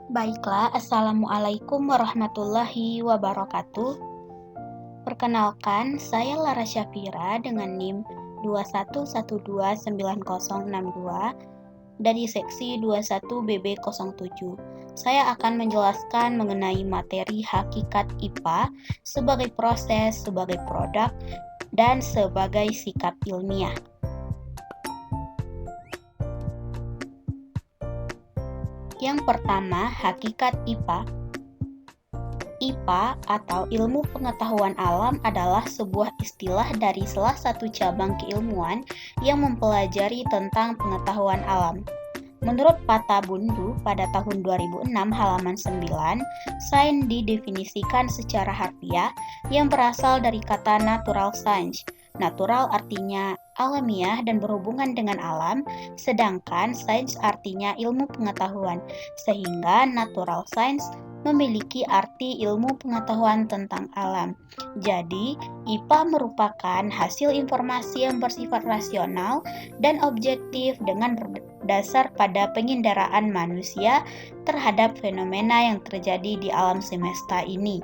Baiklah, Assalamualaikum warahmatullahi wabarakatuh. Perkenalkan, saya Lara Syafira dengan NIM 21129062 dari seksi 21BB07. Saya akan menjelaskan mengenai materi hakikat IPA sebagai proses, sebagai produk, dan sebagai sikap ilmiah. Yang pertama, hakikat IPA. IPA atau ilmu pengetahuan alam adalah sebuah istilah dari salah satu cabang keilmuan yang mempelajari tentang pengetahuan alam. Menurut Pata Bundu pada tahun 2006 halaman 9, sains didefinisikan secara harfiah yang berasal dari kata natural science. Natural artinya alamiah dan berhubungan dengan alam, sedangkan sains artinya ilmu pengetahuan, sehingga natural science memiliki arti ilmu pengetahuan tentang alam. Jadi, IPA merupakan hasil informasi yang bersifat rasional dan objektif dengan berdasar pada penginderaan manusia terhadap fenomena yang terjadi di alam semesta ini.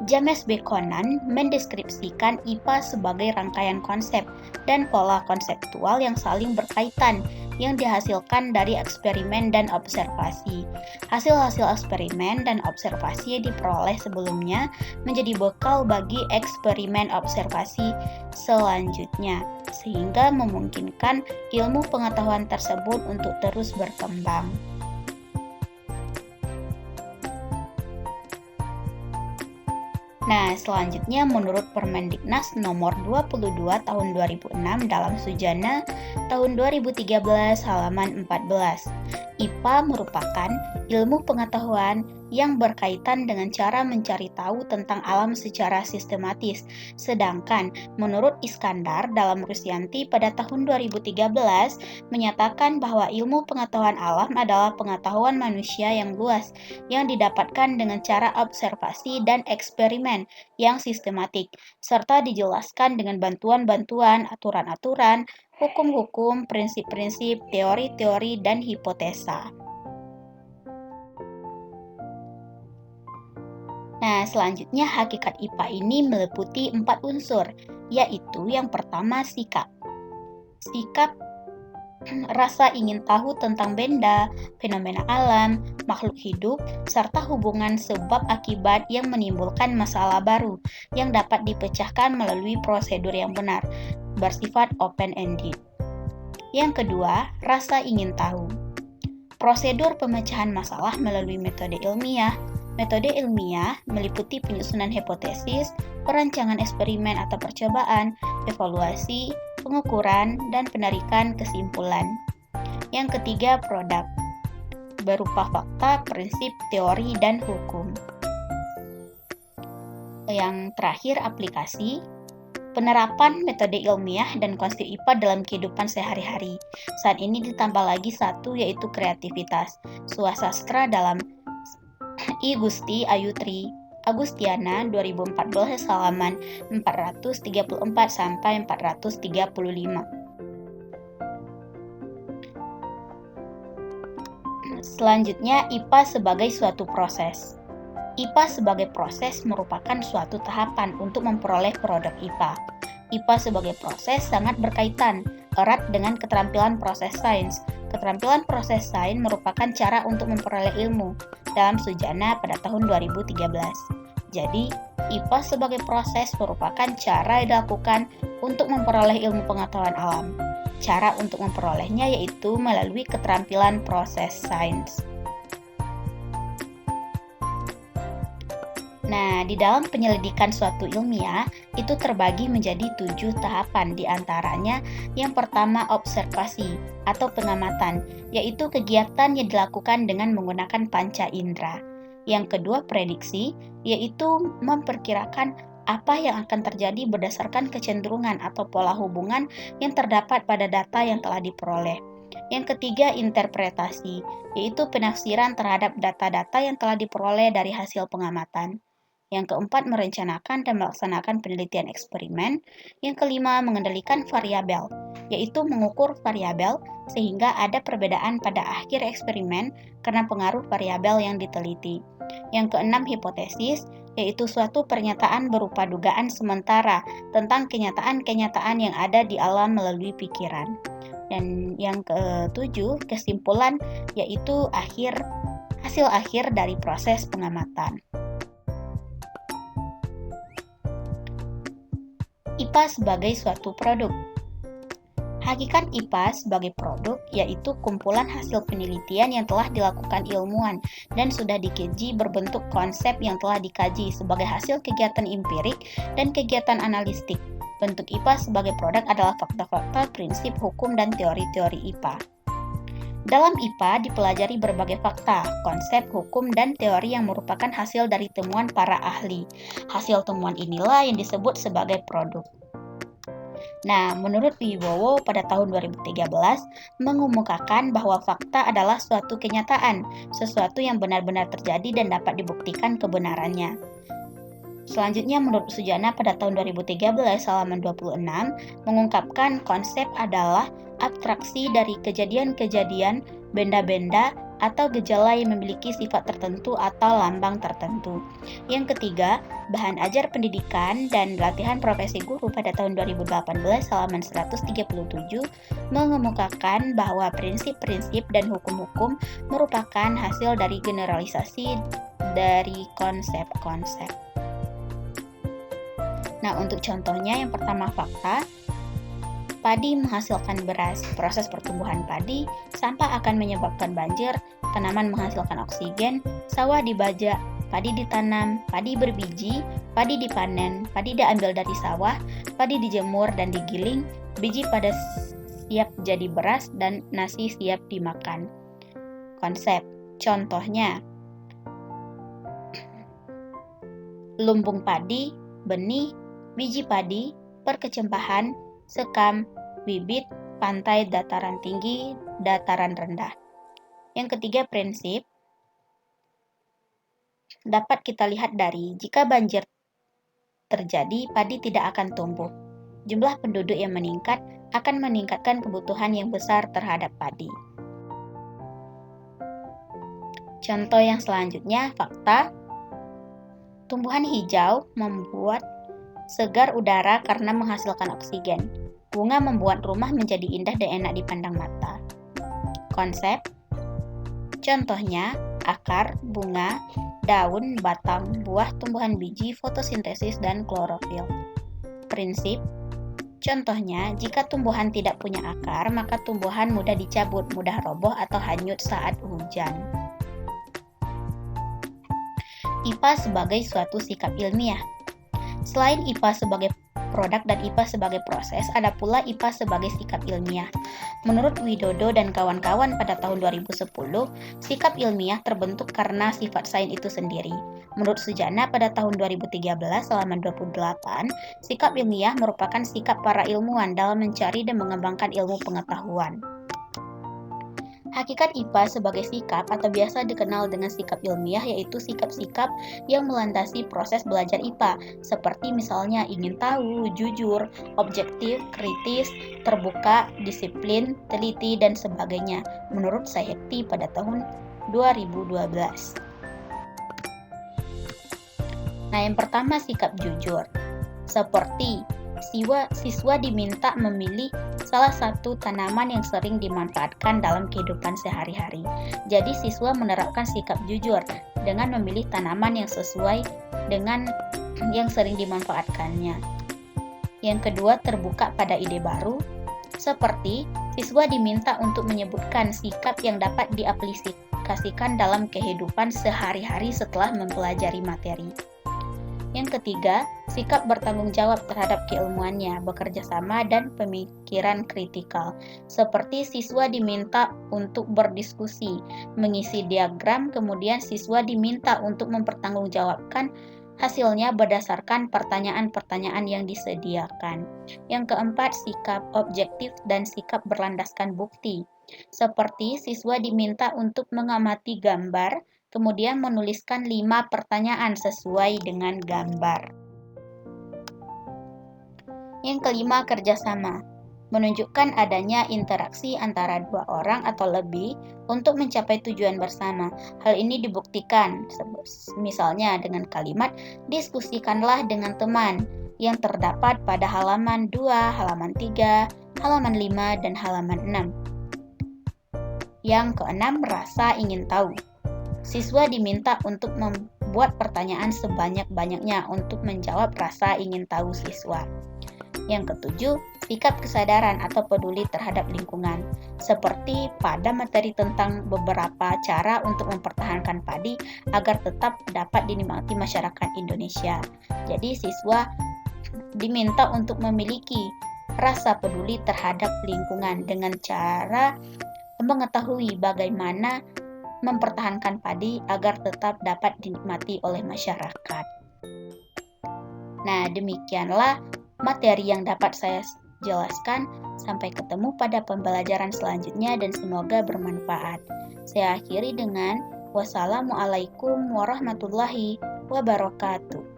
James B. Conan mendeskripsikan IPA sebagai rangkaian konsep dan pola konseptual yang saling berkaitan yang dihasilkan dari eksperimen dan observasi. Hasil-hasil eksperimen dan observasi yang diperoleh sebelumnya menjadi bekal bagi eksperimen observasi selanjutnya, sehingga memungkinkan ilmu pengetahuan tersebut untuk terus berkembang. Nah, selanjutnya menurut Permendiknas nomor 22 tahun 2006 dalam Sujana tahun 2013 halaman 14. IPA merupakan ilmu pengetahuan yang berkaitan dengan cara mencari tahu tentang alam secara sistematis. Sedangkan menurut Iskandar dalam Rusyanti pada tahun 2013 menyatakan bahwa ilmu pengetahuan alam adalah pengetahuan manusia yang luas yang didapatkan dengan cara observasi dan eksperimen yang sistematik, serta dijelaskan dengan bantuan-bantuan, aturan-aturan, hukum-hukum, prinsip-prinsip, teori-teori, dan hipotesa. Nah, selanjutnya hakikat IPA ini meliputi 4 unsur, yaitu yang pertama sikap. Sikap rasa ingin tahu tentang benda, fenomena alam, makhluk hidup, serta hubungan sebab akibat yang menimbulkan masalah baru yang dapat dipecahkan melalui prosedur yang benar, bersifat open-ended. Yang kedua, rasa ingin tahu. Prosedur pemecahan masalah melalui metode ilmiah. Metode ilmiah meliputi penyusunan hipotesis, perancangan eksperimen atau percobaan, evaluasi, pengukuran, dan penarikan kesimpulan. Yang ketiga, produk, berupa fakta, prinsip, teori, dan hukum. Yang terakhir, aplikasi, penerapan metode ilmiah dan konsep IPA dalam kehidupan sehari-hari. Saat ini ditambah lagi satu, yaitu kreativitas. Swasastra dalam I Gusti Ayutri Agustiana 2014 halaman 434 sampai 435. Selanjutnya, IPA sebagai suatu proses. IPA sebagai proses merupakan suatu tahapan untuk memperoleh produk IPA. IPA sebagai proses sangat berkaitan erat dengan keterampilan proses sains. Keterampilan proses sains merupakan cara untuk memperoleh ilmu dalam Sujana pada tahun 2013. Jadi, IPA sebagai proses merupakan cara yang dilakukan untuk memperoleh ilmu pengetahuan alam. Cara untuk memperolehnya yaitu melalui keterampilan proses sains. Nah, di dalam penyelidikan suatu ilmiah, itu terbagi menjadi 7 tahapan, diantaranya yang pertama observasi atau pengamatan, yaitu kegiatan yang dilakukan dengan menggunakan panca indera. Yang kedua prediksi, yaitu memperkirakan apa yang akan terjadi berdasarkan kecenderungan atau pola hubungan yang terdapat pada data yang telah diperoleh. Yang ketiga interpretasi, yaitu penafsiran terhadap data-data yang telah diperoleh dari hasil pengamatan. Yang keempat, merencanakan dan melaksanakan penelitian eksperimen. Yang kelima, mengendalikan variabel. yaitu mengukur variabel sehingga ada perbedaan pada akhir eksperimen karena pengaruh variabel yang diteliti. Yang keenam, hipotesis, yaitu suatu pernyataan berupa dugaan sementara tentang kenyataan-kenyataan yang ada di alam melalui pikiran. Dan yang ketujuh, kesimpulan, yaitu hasil akhir dari proses pengamatan. IPA sebagai suatu produk. Hakikat IPA sebagai produk yaitu kumpulan hasil penelitian yang telah dilakukan ilmuwan dan sudah dikaji berbentuk konsep yang telah dikaji sebagai hasil kegiatan empirik dan kegiatan analitik. Bentuk IPA sebagai produk adalah fakta-fakta, prinsip, hukum, dan teori-teori IPA. Dalam IPA dipelajari berbagai fakta, konsep, hukum, dan teori yang merupakan hasil dari temuan para ahli. Hasil temuan inilah yang disebut sebagai produk. Nah, menurut Wibowo pada tahun 2013 mengemukakan bahwa fakta adalah suatu kenyataan, sesuatu yang benar-benar terjadi dan dapat dibuktikan kebenarannya. Selanjutnya, menurut Sujana pada tahun 2013 halaman 26 mengungkapkan konsep adalah abstraksi dari kejadian-kejadian, benda-benda, atau gejala yang memiliki sifat tertentu atau lambang tertentu. Yang ketiga, bahan ajar pendidikan dan latihan profesi guru pada tahun 2018 halaman 137 mengemukakan bahwa prinsip-prinsip dan hukum-hukum merupakan hasil dari generalisasi dari konsep-konsep. Nah, untuk contohnya yang pertama fakta, padi menghasilkan beras, proses pertumbuhan padi, sampah akan menyebabkan banjir, tanaman menghasilkan oksigen, sawah dibajak, padi ditanam, padi berbiji, padi dipanen, padi diambil dari sawah, padi dijemur dan digiling, biji pada siap jadi beras dan nasi siap dimakan. Konsep, contohnya lumbung padi, benih, biji padi, perkecempahan, sekam, bibit, pantai, dataran tinggi, dataran rendah. Yang ketiga, prinsip dapat kita lihat dari jika banjir terjadi, padi tidak akan tumbuh. Jumlah penduduk yang meningkat akan meningkatkan kebutuhan yang besar terhadap padi. Contoh yang selanjutnya, fakta. Tumbuhan hijau membuat segar udara karena menghasilkan oksigen. Bunga membuat rumah menjadi indah dan enak dipandang mata. Konsep. Contohnya, akar, bunga, daun, batang, buah, tumbuhan biji, fotosintesis, dan klorofil. Prinsip. Contohnya, jika tumbuhan tidak punya akar, maka tumbuhan mudah dicabut, mudah roboh, atau hanyut saat hujan. IPA sebagai suatu sikap ilmiah. Selain IPA sebagai produk dan IPA sebagai proses, ada pula IPA sebagai sikap ilmiah. Menurut Widodo dan kawan-kawan pada tahun 2010, sikap ilmiah terbentuk karena sifat sains itu sendiri. Menurut Sujana pada tahun 2013 halaman 28, sikap ilmiah merupakan sikap para ilmuwan dalam mencari dan mengembangkan ilmu pengetahuan. Hakikat IPA sebagai sikap atau biasa dikenal dengan sikap ilmiah yaitu sikap-sikap yang melandasi proses belajar IPA seperti misalnya ingin tahu, jujur, objektif, kritis, terbuka, disiplin, teliti, dan sebagainya menurut Sayekti pada tahun 2012. Nah, yang pertama sikap jujur. Seperti siswa diminta memilih salah satu tanaman yang sering dimanfaatkan dalam kehidupan sehari-hari. Jadi siswa menerapkan sikap jujur dengan memilih tanaman yang sesuai dengan yang sering dimanfaatkannya. Yang kedua, terbuka pada ide baru. Seperti siswa diminta untuk menyebutkan sikap yang dapat diaplikasikan dalam kehidupan sehari-hari setelah mempelajari materi. Yang ketiga, sikap bertanggung jawab terhadap keilmuannya, bekerja sama, dan pemikiran kritikal. Seperti siswa diminta untuk berdiskusi, mengisi diagram, kemudian siswa diminta untuk mempertanggungjawabkan hasilnya berdasarkan pertanyaan-pertanyaan yang disediakan. Yang keempat, sikap objektif dan sikap berlandaskan bukti. Seperti siswa diminta untuk mengamati gambar, kemudian menuliskan 5 pertanyaan sesuai dengan gambar. Yang kelima, kerjasama. menunjukkan adanya interaksi antara dua orang atau lebih untuk mencapai tujuan bersama. Hal ini dibuktikan misalnya dengan kalimat diskusikanlah dengan teman yang terdapat pada halaman 2, halaman 3, halaman 5, dan halaman 6. Yang keenam, rasa ingin tahu. Siswa diminta untuk membuat pertanyaan sebanyak-banyaknya untuk menjawab rasa ingin tahu siswa. Yang ketujuh, sikap kesadaran atau peduli terhadap lingkungan. Seperti pada materi tentang beberapa cara untuk mempertahankan padi agar tetap dapat dinikmati masyarakat Indonesia. Jadi siswa diminta untuk memiliki rasa peduli terhadap lingkungan dengan cara mengetahui bagaimana mempertahankan padi agar tetap dapat dinikmati oleh masyarakat. Nah, demikianlah materi yang dapat saya jelaskan. Sampai ketemu pada pembelajaran selanjutnya dan semoga bermanfaat. Saya akhiri dengan wassalamualaikum warahmatullahi wabarakatuh.